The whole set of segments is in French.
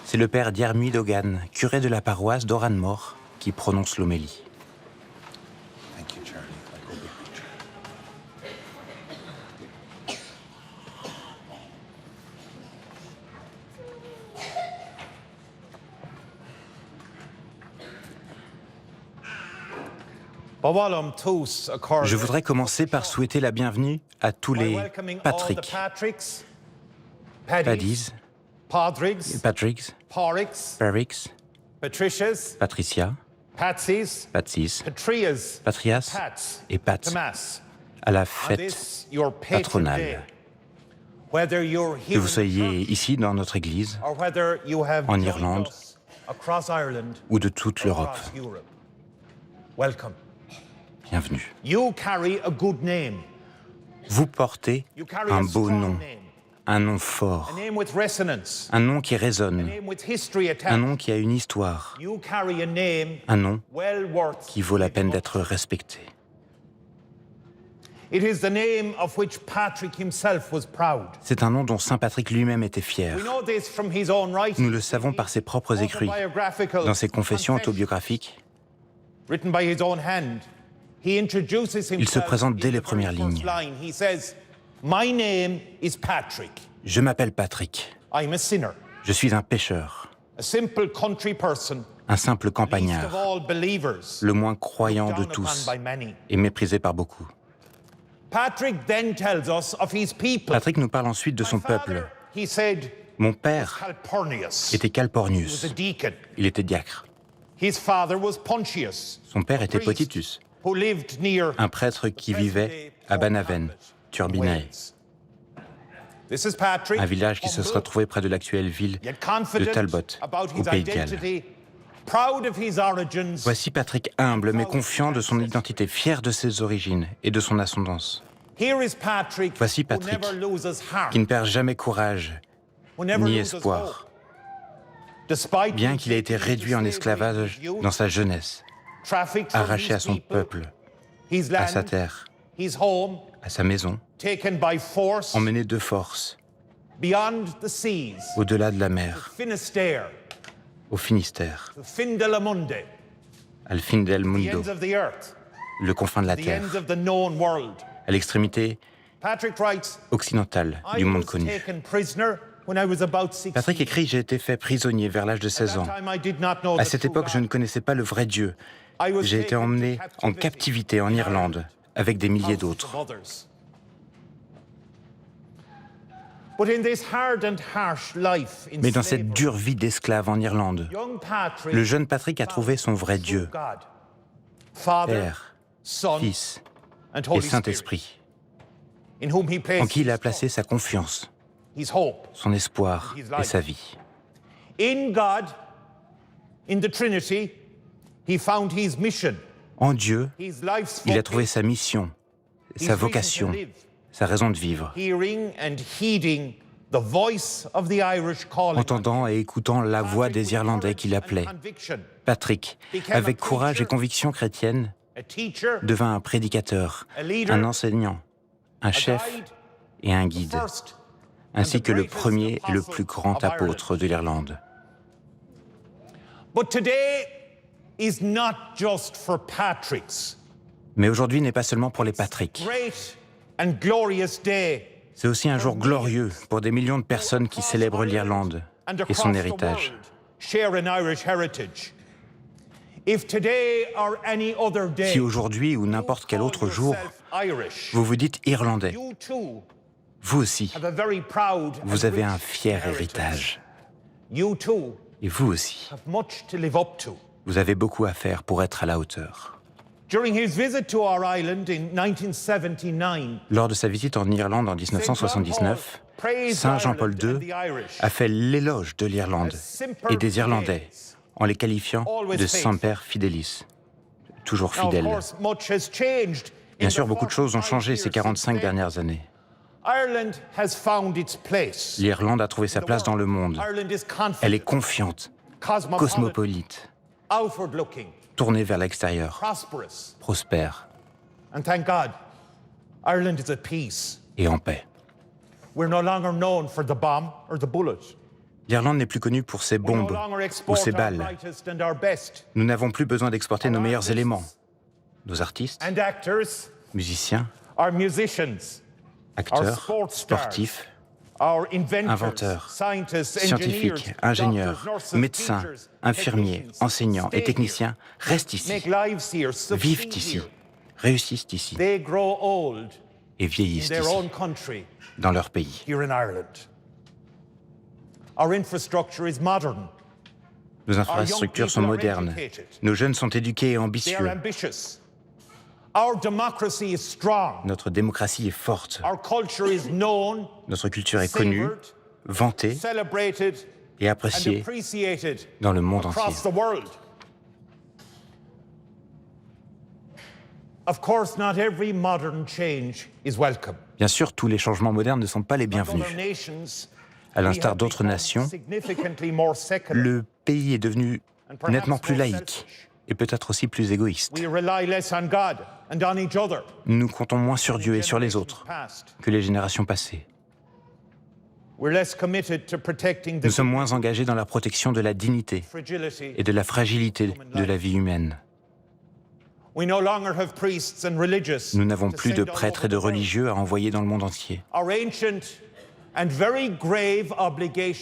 C'est le père Diarmuid Hogan, curé de la paroisse d'Oranmore, qui prononce l'homélie. Je voudrais commencer par souhaiter la bienvenue à tous les Patrick, Paddies, Patricks, Parricks, Patricia, Patsies, Patrias et Pat à la fête patronale. Que vous soyez ici dans notre église, en Irlande ou de toute l'Europe. Bienvenue. Vous portez un beau nom, un nom fort, un nom qui résonne, un nom qui a une histoire, un nom qui vaut la peine d'être respecté. C'est un nom dont Saint Patrick lui-même était fier. Nous le savons par ses propres écrits, dans ses confessions autobiographiques. Il se présente dès les premières lignes. Je m'appelle Patrick. Je suis un pécheur, un simple campagnard, le moins croyant de tous et méprisé par beaucoup. Patrick nous parle ensuite de son peuple. Mon père était Calpornius. Il était diacre. Son père était Potitus, un prêtre qui vivait à Banaven, Turbinae, un village qui se serait trouvé près de l'actuelle ville de Talbot, au Pays de Galles. Voici Patrick humble mais confiant de son identité, fier de ses origines et de son ascendance. Voici Patrick qui ne perd jamais courage ni espoir, bien qu'il ait été réduit en esclavage dans sa jeunesse, arraché à son peuple, à sa terre, à sa maison, emmené de force, au-delà de la mer, au Finistère, al fin del mundo, le confin de la terre, à l'extrémité occidentale du monde connu. Patrick écrit « J'ai été fait prisonnier vers l'âge de 16 ans. À cette époque, je ne connaissais pas le vrai Dieu. J'ai été emmené en captivité en Irlande avec des milliers d'autres. » Mais dans cette dure vie d'esclave en Irlande, le jeune Patrick a trouvé son vrai Dieu, Père, Fils et Saint-Esprit, en qui il a placé sa confiance, son espoir et sa vie. En Dieu, il a trouvé sa mission, sa vocation, sa raison de vivre. Entendant et écoutant la voix des Irlandais qui l'appelaient, Patrick, avec courage et conviction chrétienne, devint un prédicateur, un enseignant, un chef et un guide, ainsi que le premier et le plus grand apôtre de l'Irlande. Mais aujourd'hui n'est pas seulement pour les Patrick. C'est aussi un jour glorieux pour des millions de personnes qui célèbrent l'Irlande et son héritage. Si aujourd'hui ou n'importe quel autre jour, vous vous dites Irlandais, vous aussi, vous avez un fier héritage. Et vous aussi, vous avez beaucoup à faire pour être à la hauteur. Lors de sa visite en Irlande en 1979, Saint Jean-Paul II a fait l'éloge de l'Irlande et des Irlandais en les qualifiant de Semper Fidelis, toujours fidèles. Bien sûr, beaucoup de choses ont changé ces 45 dernières années. L'Irlande a trouvé sa place dans le monde. Elle est confiante, cosmopolite, tournée vers l'extérieur, prospère et en paix. L'Irlande n'est plus connue pour ses bombes ou ses balles. Nous n'avons plus besoin d'exporter nos meilleurs éléments. Nos artistes, musiciens, acteurs, sportifs, inventeurs, scientifiques, ingénieurs, médecins, infirmiers, enseignants et techniciens restent ici, vivent ici, réussissent ici et vieillissent ici, dans leur pays. Nos infrastructures sont modernes, nos jeunes sont éduqués et ambitieux. Notre démocratie est forte. Notre culture est connue, vantée et appréciée dans le monde entier. Bien sûr, tous les changements modernes ne sont pas les bienvenus. À l'instar d'autres nations, le pays est devenu nettement plus laïque et peut-être aussi plus égoïste. Nous comptons moins sur Dieu et sur les autres que les générations passées. Nous sommes moins engagés dans la protection de la dignité et de la fragilité de la vie humaine. Nous n'avons plus de prêtres et de religieux à envoyer dans le monde entier.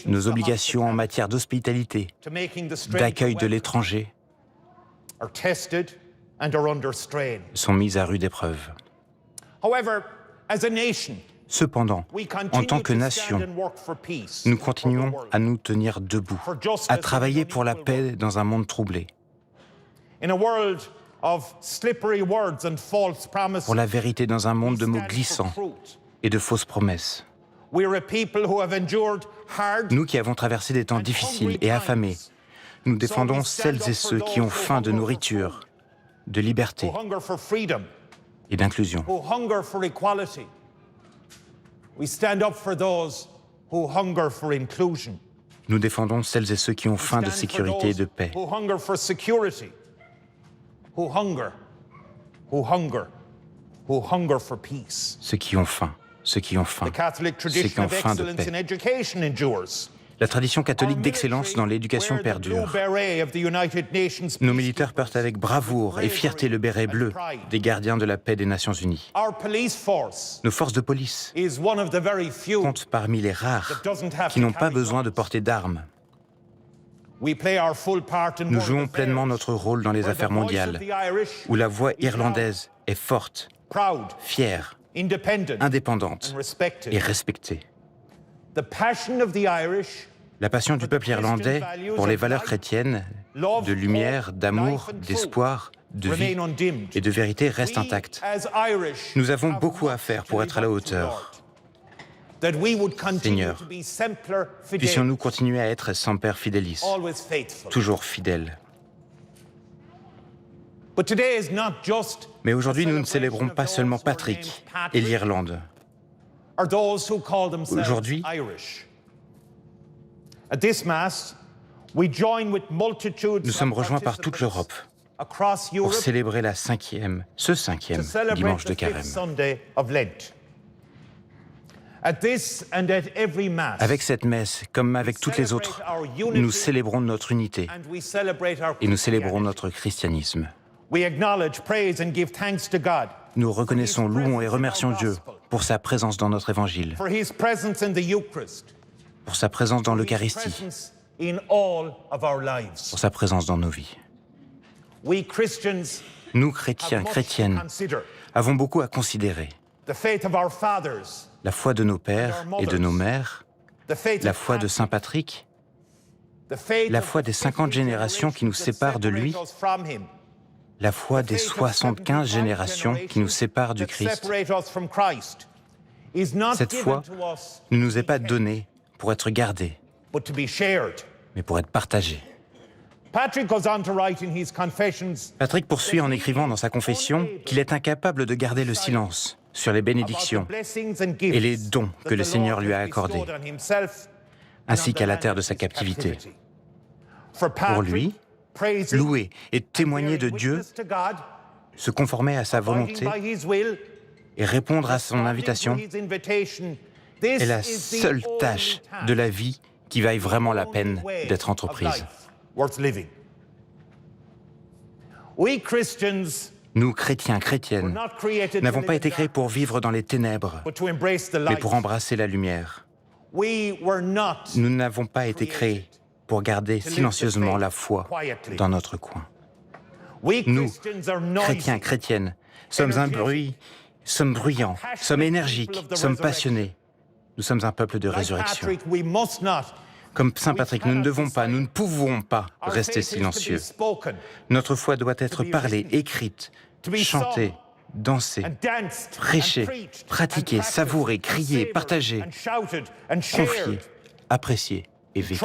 Nos obligations en matière d'hospitalité, d'accueil de l'étranger, sont mises à rude épreuve. Cependant, en tant que nation, nous continuons à nous tenir debout, à travailler pour la paix dans un monde troublé, pour la vérité dans un monde de mots glissants et de fausses promesses. Nous qui avons traversé des temps difficiles et affamés, nous défendons celles et ceux qui ont faim de nourriture, de liberté et d'inclusion. Nous défendons celles et ceux qui ont faim de sécurité et de paix. Ceux qui ont faim. Ceux qui ont faim de paix. La tradition catholique d'excellence dans l'éducation perdure. Nos militaires portent avec bravoure et fierté le béret bleu des gardiens de la paix des Nations Unies. Nos forces de police comptent parmi les rares qui n'ont pas besoin de porter d'armes. Nous jouons pleinement notre rôle dans les affaires mondiales, où la voix irlandaise est forte, fière, indépendante et respectée. La passion du peuple irlandais pour les valeurs chrétiennes, de lumière, d'amour, d'espoir, de vie et de vérité reste intacte. Nous avons beaucoup à faire pour être à la hauteur. Seigneur, puissions-nous continuer à être semper fidelis, toujours fidèles. Mais aujourd'hui, nous ne célébrons pas seulement Patrick et l'Irlande. Aujourd'hui, nous sommes rejoints par toute l'Europe pour célébrer ce cinquième dimanche de Carême. Avec cette messe, comme avec toutes les autres, nous célébrons notre unité et nous célébrons notre christianisme. Nous reconnaissons, louons et remercions Dieu pour sa présence dans notre évangile, pour sa présence dans l'Eucharistie, pour sa présence dans nos vies. Nous, chrétiens, chrétiennes, avons beaucoup à considérer. La foi de nos pères et de nos mères, la foi de Saint Patrick, la foi des 50 générations qui nous séparent de lui, la foi des 75 générations qui nous séparent du Christ. Cette foi ne nous est pas donnée pour être gardée, mais pour être partagée. Patrick poursuit en écrivant dans sa confession qu'il est incapable de garder le silence sur les bénédictions et les dons que le Seigneur lui a accordés, ainsi qu'à la terre de sa captivité. Pour lui, louer et témoigner de Dieu, se conformer à sa volonté et répondre à son invitation est la seule tâche de la vie qui vaille vraiment la peine d'être entreprise. Nous, chrétiens, chrétiennes, n'avons pas été créés pour vivre dans les ténèbres, mais pour embrasser la lumière. Nous n'avons pas été créés pour garder silencieusement la foi dans notre coin. Nous, chrétiens, chrétiennes, sommes un bruit, sommes bruyants, sommes énergiques, sommes passionnés. Nous sommes un peuple de résurrection. Comme Saint Patrick, nous ne devons pas, nous ne pouvons pas rester silencieux. Notre foi doit être parlée, écrite, chantée, dansée, prêchée, pratiquée, savourée, criée, partagée, confiée, appréciée et vécue.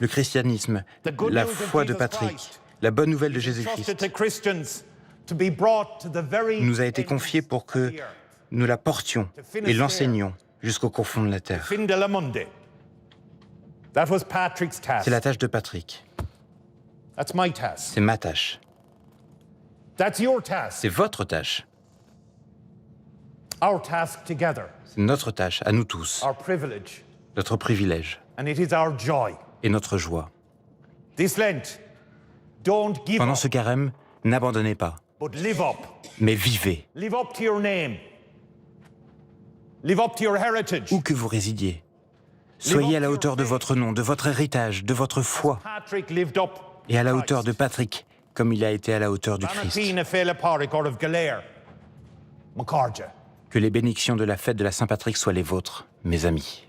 Le christianisme, la foi de Patrick, la bonne nouvelle de Jésus-Christ, nous a été confié pour que nous la portions et l'enseignions jusqu'au confond de la terre. C'est la tâche de Patrick. C'est ma tâche. C'est votre tâche. C'est notre tâche, à nous tous, notre privilège et notre joie. Pendant ce carême, n'abandonnez pas, mais vivez. Où que vous résidiez, soyez à la hauteur de votre nom, de votre héritage, de votre foi, et à la hauteur de Patrick, comme il a été à la hauteur du Christ. Que les bénédictions de la fête de la Saint-Patrick soient les vôtres, mes amis.